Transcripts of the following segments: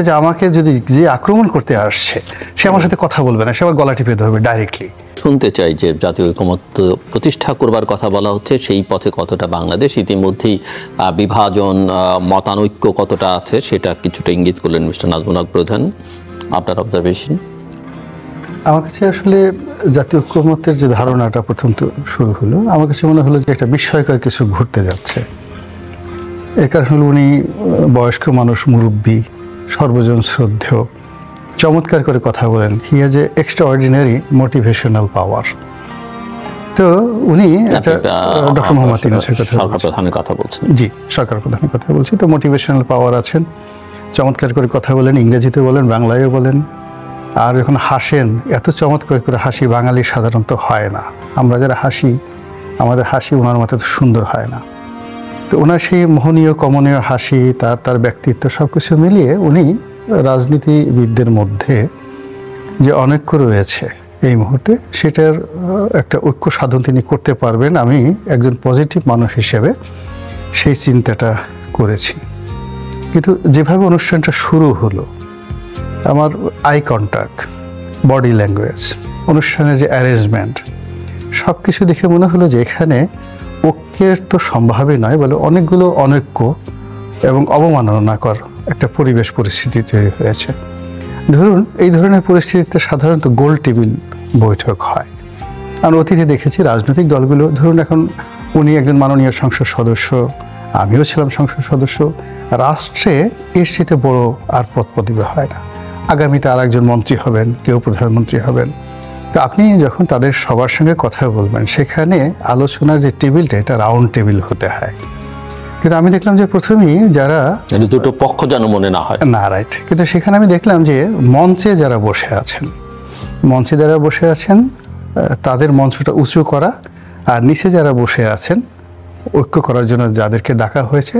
যে আমাকে যদি যে আক্রমণ করতে আসছে সে আমার সাথে কথা বলবে না, সে আমার গলা টিপে ধরবে ডাইরেক্টলি। শুনতে চাই যে জাতীয় ঐকমত্য প্রতিষ্ঠা করবার কথা বলা হচ্ছে, সেই পথে কতটা বাংলাদেশ, ইতিমধ্যেই বিভাজন মতানৈক্য কতটা আছে সেটা কিছুটা ইঙ্গিত করলেন মিস্টার নাজমুল হক প্রধান। আপনার অবজারভেশন? আমার কাছে আসলে জাতীয় ঐকমত্যের যে ধারণাটা প্রথম তো শুরু হলো, আমার কাছে মনে হলো যে একটা বিস্ময়কর কিছু ঘুরতে যাচ্ছে। এর কারণ হলো উনি বয়স্ক মানুষ, মুরব্বী, সর্বজন শ্রদ্ধেয়, চমৎকার করে কথা বলেন। He has a extraordinary motivational power. তো উনি ডক্টর মোহাম্মদ ইউনূসের সরকার প্রধানের কথা বলছেন। জি, সরকার প্রধানের কথা বলছি। তো মোটিভেশনাল পাওয়ার আছেন, চমৎকার করে কথা বলেন, ইংরেজিতে বলেন, বাংলায়ও বলেন। আর যখন হাসেন, এত চমৎকার করে হাসি বাঙালি সাধারণত হয় না। আমরা যারা হাসি, আমাদের হাসি ওনার মতো সুন্দর হয় না। তো ওনার সেই মোহনীয় কমনীয় হাসি, তার ব্যক্তিত্ব, সব কিছু মিলিয়ে উনি রাজনীতিবিদদের মধ্যে যে অনৈক্য রয়েছে এই মুহূর্তে, সেটার একটা ঐক্য সাধন তিনি করতে পারবেন। আমি একজন পজিটিভ মানুষ হিসেবে সেই চিন্তাটা করেছি। কিন্তু যেভাবে অনুষ্ঠানটা শুরু হলো, আমার আই কন্ট্যাক্ট, বডি ল্যাঙ্গুয়েজ, অনুষ্ঠানের যে অ্যারেঞ্জমেন্ট, সব কিছু দেখে মনে হলো যে এখানে ঐক্যের তো সম্ভাবই নয়, বলে অনেকগুলো অনৈক্য এবং অবমাননাকর একটা পরিস্থিতি তৈরি হয়েছে। ধরুন, এই ধরনের পরিস্থিতিতে সাধারণত গোল টেবিল বৈঠক হয়। আমরা অতীতে দেখেছি রাজনৈতিক দলগুলো, ধরুন এখন উনি একজন মাননীয় সংসদ সদস্য, আমিও ছিলাম সংসদ সদস্য, রাষ্ট্রে এর সাথে বড় আর পদপদবি হয় না। আগামীতে আর একজন মন্ত্রী হবেন, কেউ প্রধানমন্ত্রী হবেন। তো আপনি যখন তাদের সবার সঙ্গে কথা বলবেন, সেখানে আলোচনার যে টেবিলটা, এটা রাউন্ড টেবিল হতে হয়। কিন্তু আমি দেখলাম যে প্রথমেই যারা দুটো পক্ষ যেন মনে না হয় না, রাইট। কিন্তু সেখানে আমি দেখলাম যে মঞ্চে যারা বসে আছেন তাদের মঞ্চটা উঁচু করা, আর নিচে যারা বসে আছেন ঐক্য করার জন্য যাদেরকে ডাকা হয়েছে,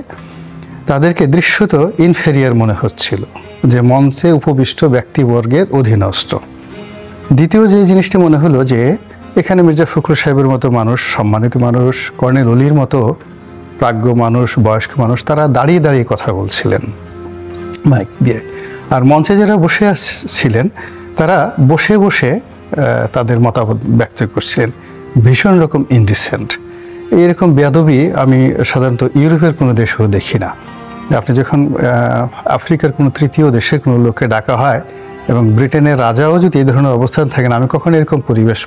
তাদেরকে দৃশ্যত ইনফেরিয়ার মনে হচ্ছিল, যে মঞ্চে উপবিষ্ট ব্যক্তিবর্গের অধীনস্থ। দ্বিতীয় যে জিনিসটি মনে হলো যে এখানে মির্জা ফখরুল সাহেবের মতো মানুষ, সম্মানিত মানুষ, কর্নেল অলির মতো প্রাজ্ঞ মানুষ, বয়স্ক মানুষ, তারা দাঁড়িয়ে দাঁড়িয়ে কথা বলছিলেন মাইক দিয়ে। আর মঞ্চে যারা বসে ছিলেন তারা বসে বসে তাদের মতামত ব্যক্ত করছিলেন। ভীষণ রকম ইনডিসেন্ট। এইরকম বেয়াদবি আমি সাধারণত ইউরোপের কোনো দেশেও দেখি না। আপনি যখন আফ্রিকার কোনো তৃতীয় দেশের কোনো লোককে ডাকা হয়, এবং ব্রিটেনের রাজাও যদি এই ধরনের অবস্থান থাকেন, আমি কখনো এরকম পরিবেশ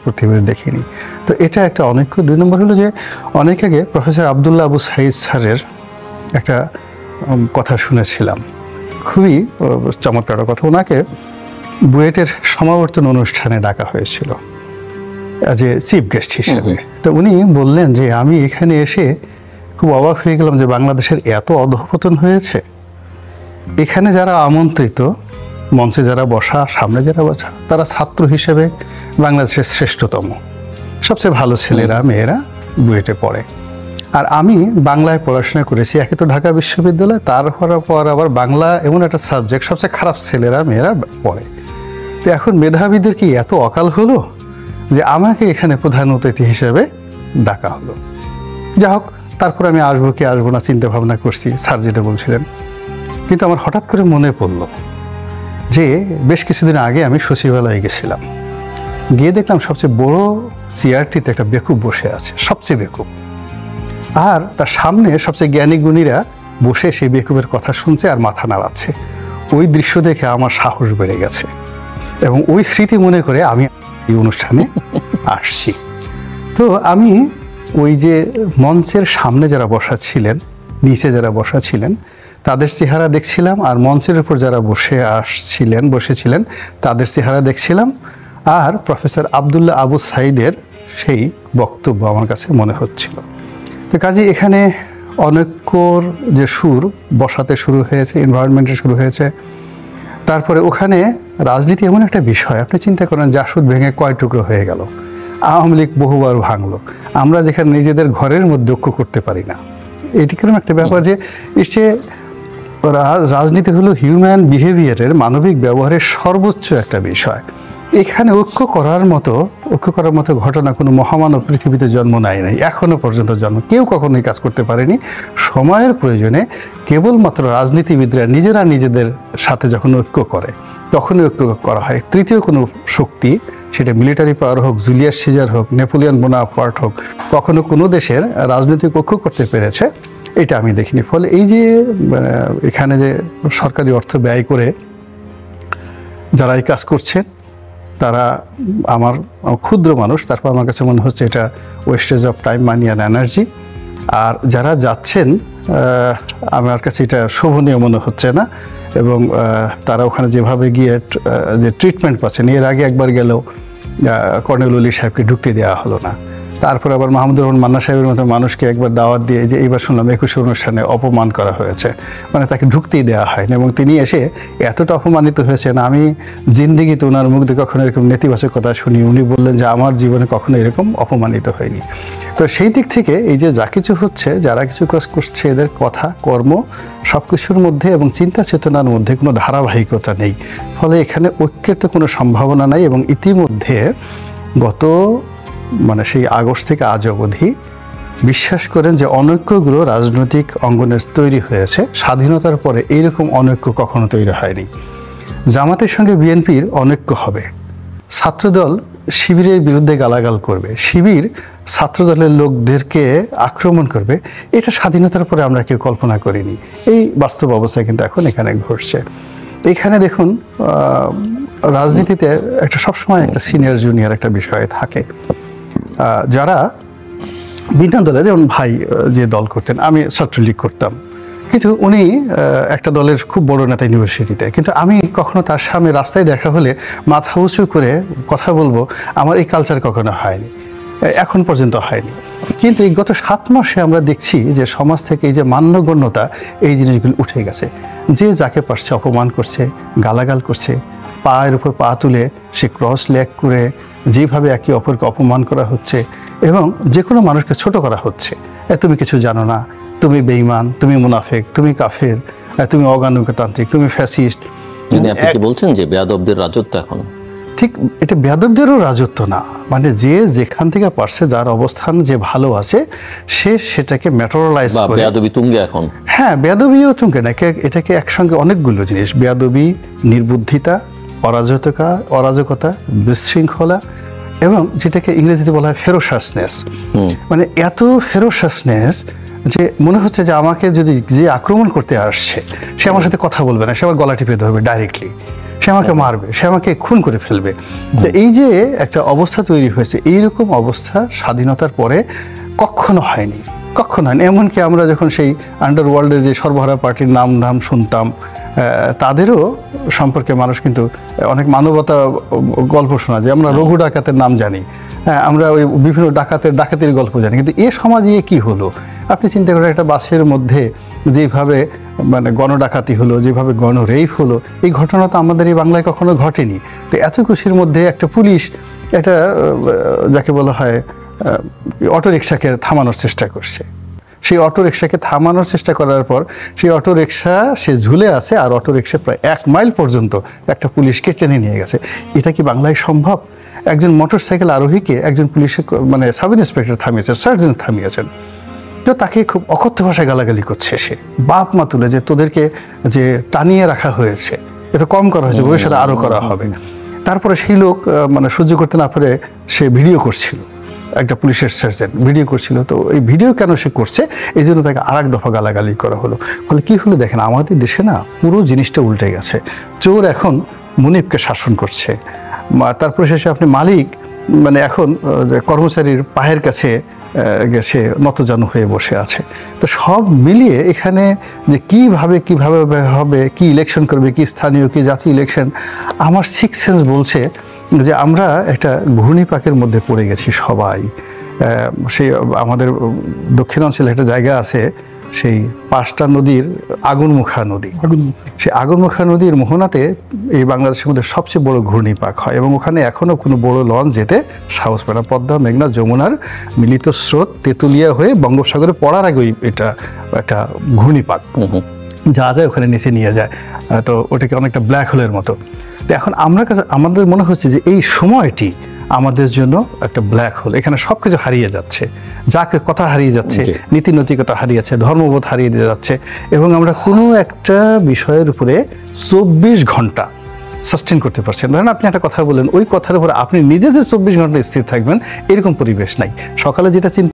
দেখিনি। তো এটা একটা অনৈক্য। 2 নম্বর হলো যে অনেক আগে প্রফেসর আবদুল্লাহ আবু সাঈদ স্যারের একটা কথা শুনেছিলাম, খুবই চমৎকার কথা। ওনাকে বুয়েটের সমাবর্তন অনুষ্ঠানে ডাকা হয়েছিল অ্যাজ এ চিফ গেস্ট হিসেবে। তো উনি বললেন যে আমি এখানে এসে খুব অবাক হয়ে গেলাম যে বাংলাদেশের এত অধঃপতন হয়েছে। এখানে যারা আমন্ত্রিত, মঞ্চে যারা বসা, সামনে যারা বসা, তারা ছাত্র হিসেবে বাংলাদেশের শ্রেষ্ঠতম, সবচেয়ে ভালো ছেলেরা মেয়েরা বুয়েটে পড়ে। আর আমি বাংলায় পড়াশোনা করেছি, একে তো ঢাকা বিশ্ববিদ্যালয়, তারপর আবার বাংলা এমন একটা সাবজেক্ট, সবচেয়ে খারাপ ছেলেরা মেয়েরা পড়ে। তো এখন মেধাবীদের কি এত অকাল হলো যে আমাকে এখানে প্রধান অতিথি হিসেবে ডাকা হলো? যা হোক, তারপর আমি আসবো কি আসবো না চিন্তা ভাবনা করছি, স্যার যেটা বলছিলেন। কিন্তু আমার হঠাৎ করে মনে পড়লো যে বেশ কিছুদিন আগে আমি সচিবালয়ে গেছিলাম, গিয়ে দেখলাম সবচেয়ে বড় চেয়ারটিতে একটা বেকুব বসে আছে, সবচেয়ে বেকুব। আর তার সামনে সবচেয়ে জ্ঞানী গুণীরা বসে সেই বেকুবের কথা শুনছে আর মাথা নাড়াচ্ছে। ওই দৃশ্য দেখে আমার সাহস বেড়ে গেছে, এবং ওই স্মৃতি মনে করে আমি এই অনুষ্ঠানে আসছি। তো আমি ওই যে মঞ্চের সামনে যারা বসা ছিলেন, নিচে যারা বসা ছিলেন, তাদের চেহারা দেখছিলাম, আর মঞ্চের উপর যারা বসেছিলেন তাদের চেহারা দেখছিলাম। আর প্রফেসর আবদুল্লাহ আবু সাঈদের সেই বক্তব্য আমার কাছে মনে হচ্ছিল। তো কাজে এখানে অনৈক্যর যে সুর বসাতে শুরু হয়েছে, এনভায়রনমেন্টে শুরু হয়েছে। তারপরে ওখানে রাজনীতি এমন একটা বিষয়, আপনি চিন্তা করেন জাসদ ভেঙে কয় টুকরো হয়ে গেল, আওয়ামী লীগ বহুবার ভাঙলো, আমরা যেখানে নিজেদের ঘরের মধ্যে ঐক্য করতে পারি না। এটি কিরকম একটা ব্যাপার যে এসে রাজনীতি হলো হিউম্যান বিহেভিয়ারের, মানবিক ব্যবহারের সর্বোচ্চ একটা বিষয়। এখানে ঐক্য করার মতো ঘটনা কোনো মহামানব পৃথিবীতে জন্ম নেয় নাই, এখনো পর্যন্ত কেউ কখনো এই কাজ করতে পারেনি। সময়ের প্রয়োজনে কেবলমাত্র রাজনীতিবিদরা নিজেরা নিজেদের সাথে যখন ঐক্য করে তখনই ঐক্য করা হয়। তৃতীয় কোনো শক্তি, সেটা মিলিটারি পাওয়ার হোক, জুলিয়াস সিজার হোক, নেপোলিয়ন বোনাপার্ট হোক, কখনো কোনো দেশের রাজনৈতিক ঐক্য করতে পেরেছে এটা আমি দেখিনি। ফলে এই যে এখানে যে সরকারি অর্থ ব্যয় করে যারা এই কাজ করছেন তারা আমার ক্ষুদ্র মানুষ, তারপর আমার কাছে মনে হচ্ছে এটা wastage of time, money and energy. আর যারা যাচ্ছেন আমার কাছে এটা শোভনীয় মনে হচ্ছে না। এবং তারা ওখানে যেভাবে গিয়ে যে ট্রিটমেন্ট পাচ্ছেন, এর আগে একবার গেলেও কর্নেল ওলি সাহেবকে ঢুকতে দেওয়া হলো না। তারপর আবার মাহমুদুর রহমান মান্না সাহেবের মতো মানুষকে একবার দাওয়াত দিয়ে যে এইবার শুনলাম 21 অনুষ্ঠানে অপমান করা হয়েছে, মানে তাকে ঢুকতেই দেওয়া হয়নি। এবং তিনি এসে এতটা অপমানিত হয়েছেন, আমি জিন্দিগিতে ওনার মুখ দিয়ে কখনো এরকম নেতিবাচক কথা শুনি। উনি বললেন যে আমার জীবনে কখনো এরকম অপমানিত হয়নি। তো সেই দিক থেকে এই যে যা কিছু হচ্ছে, যারা কিছু কাজ করছে, এদের কথা কর্ম সব কিছুর মধ্যে এবং চিন্তা চেতনার মধ্যে কোনো ধারাবাহিকতা নেই। ফলে এখানে ঐক্যের তো কোনো সম্ভাবনা নাই। এবং ইতিমধ্যে গত সেই আগস্ট থেকে আজ অবধি বিশ্বাস করেন যে অনৈক্যগুলো রাজনৈতিক অঙ্গনে তৈরি হয়েছে। স্বাধীনতার পরে এইরকম অনৈক্য কখনো তৈরি হয়নি। জামাতের সঙ্গে বিএনপির অনৈক্য হবে, ছাত্রদল শিবিরের বিরুদ্ধে গালাগাল করবে, শিবির ছাত্রদলের লোকদেরকে আক্রমণ করবে, এটা স্বাধীনতার পরে আমরা কেউ কল্পনা করিনি। এই বাস্তব অবস্থা কিন্তু এখন এখানে ঘটছে। এখানে দেখুন রাজনীতিতে একটা সবসময় একটা সিনিয়র জুনিয়র একটা বিষয় থাকে। যারা ভিন্ন দলে, যেমন ভাই যে দল করতেন, আমি ছাত্রলীগ করতাম, কিন্তু উনি একটা দলের খুব বড় নেতা ইউনিভার্সিটিতে, কিন্তু আমি কখনো তার সামনে রাস্তায় দেখা হলে মাথা উঁচু করে কথা বলবো, আমার এই কালচার কখনো হয়নি, এখন পর্যন্ত হয়নি। কিন্তু এই গত 7 মাসে আমরা দেখছি যে সমাজ থেকে এই যে মান্যগণ্যতা, এই জিনিসগুলো উঠে গেছে। যে যাকে পারছে অপমান করছে, গালাগাল করছে, পায়ের উপর পা তুলে সে ক্রস লেগ করে যেভাবে একে অপরকে অপমান করা হচ্ছে এবং যে কোনো মানুষকে ছোট করা হচ্ছে। তুমি কিছু জানো না, তুমি বেঈমান, তুমি মুনাফেক, তুমি কাফের, তুমি অগণতান্ত্রিক, তুমি ফ্যাসিস্ট। আপনি কি বলছেন যে বেয়াদবদের রাজত্ব এখন? ঠিক, এটা বেয়াদবদেরও রাজত্ব না, যে যেখান থেকে পারছে, যার অবস্থান যে ভালো আছে, সে সেটাকে ম্যাটেরিয়ালাইজ করে। বেয়াদবি তুঙ্গে এখন। হ্যাঁ, বেয়াদবিও তুঙ্গে না, এটাকে একসঙ্গে অনেকগুলো জিনিস, বেয়াদবি, নির্বুদ্ধিতা, অরাজকতা, বিশৃঙ্খলা এবং যেটাকে ইংরেজিতে বলা হয় ফেরোসাসনেস। এত ফেরোসাসনেস যে মনে হচ্ছে যে আমাকে যদি যে আক্রমণ করতে আসছে সে আমার সাথে কথা বলবে না, সে আমার গলা টিপে ধরবে ডাইরেক্টলি, সে আমাকে মারবে, সে আমাকে খুন করে ফেলবে। তো এই যে একটা অবস্থা তৈরি হয়েছে, এইরকম অবস্থা স্বাধীনতার পরে কখনো হয়নি। এমনকি আমরা যখন সেই আন্ডারওয়ার্ল্ডের যে সর্বহারা পার্টির নাম শুনতাম, তাদেরও সম্পর্কে মানুষ কিন্তু অনেক মানবতা গল্প শোনা যায়। আমরা রঘু ডাকাতের নাম জানি, আমরা ওই বিভিন্ন ডাকাতির গল্প জানি, কিন্তু এ সমাজে কি হলো আপনি চিন্তা করেন। একটা বাসের মধ্যে যেভাবে গণডাকাতি হলো, যেভাবে গণরেপ হলো, এই ঘটনা তো আমাদের এই বাংলায় কখনো ঘটেনি। তো এত খুশির মধ্যে একটা পুলিশ একটা যাকে বলা হয় অটোরিকশাকে থামানোর চেষ্টা করছে। সেই অটোরিকশাকে থামানোর চেষ্টা করার পর সেই অটোরিকশা সে ঝুলে আছে, আর অটোরিকশা প্রায় 1 মাইল পর্যন্ত একটা পুলিশকে টেনে নিয়ে গেছে। এটা কি বাংলায় সম্ভব? একজন মোটরসাইকেল আরোহীকে একজন পুলিশের সাব ইন্সপেক্টর থামিয়েছেন, সার্জেন্ট থামিয়েছেন, তো তাকে খুব অকথ্য ভাষায় গালাগালি করছে। সে বাপ মা তুলে যে তোদেরকে যে টানিয়ে রাখা হয়েছে, এত কম করা হয়েছে, ভবিষ্যতে আরও করা হবে। তারপরে সেই লোক সহ্য করতে না পারে সে ভিডিও করছিল, একটা পুলিশের সার্জেন্ট ভিডিও করছিল। তো এই ভিডিও কেন সে করছে, এই জন্য তাকে আর এক দফা গালাগালি করা হলো। ফলে কি হলো দেখেন, আমাদের দেশে না পুরো জিনিসটা উল্টে গেছে। চোর এখন মুনিবকে শাসন করছে, তারপরে শেষে আপনি মালিক এখন কর্মচারীর পায়ের কাছে সে নতজানু হয়ে বসে আছে। তো সব মিলিয়ে এখানে যে কিভাবে হবে, কি ইলেকশন করবে, কি স্থানীয় কি জাতীয় ইলেকশন, আমার সিক্স সেন্স বলছে যে আমরা একটা ঘূর্ণিপাকের মধ্যে পড়ে গেছি সবাই। সেই আমাদের দক্ষিণাঞ্চলে একটা জায়গা আছে, সেই 5টা নদীর আগুনমুখা নদী, সেই আগুনমুখা নদীর মোহনাতে এই বাংলাদেশের মধ্যে সবচেয়ে বড় ঘূর্ণিপাক হয় এবং ওখানে এখনও কোনো বড় লঞ্চ যেতে সাহস পায় না। পদ্মা, মেঘনা, যমুনার মিলিত স্রোত তেঁতুলিয়া হয়ে বঙ্গোপসাগরে পড়ার আগে এটা একটা ঘূর্ণিপাক। যা যায় ওখানে নিচে নিয়ে যায়, তো ওটাকে অনেকটা ব্ল্যাক হোলের মতো। তো এখন আমাদের মনে হচ্ছে যে এই সময়টি আমাদের জন্য একটা ব্ল্যাক হোল, এখানে সব কিছু হারিয়ে যাচ্ছে, যাকে কথা হারিয়ে যাচ্ছে, নীতি নৈতিকতা হারিয়ে যাচ্ছে, ধর্মবোধ হারিয়ে দিয়ে যাচ্ছে, এবং আমরা কোনো একটা বিষয়ের উপরে 24 ঘন্টা সাস্টেন করতে পারছেন। ধরেন আপনি একটা কথা বলেন, ওই কথার উপর আপনি নিজে যে 24 ঘন্টা স্থির থাকবেন এরকম পরিবেশ নাই। সকালে যেটা চিন্তা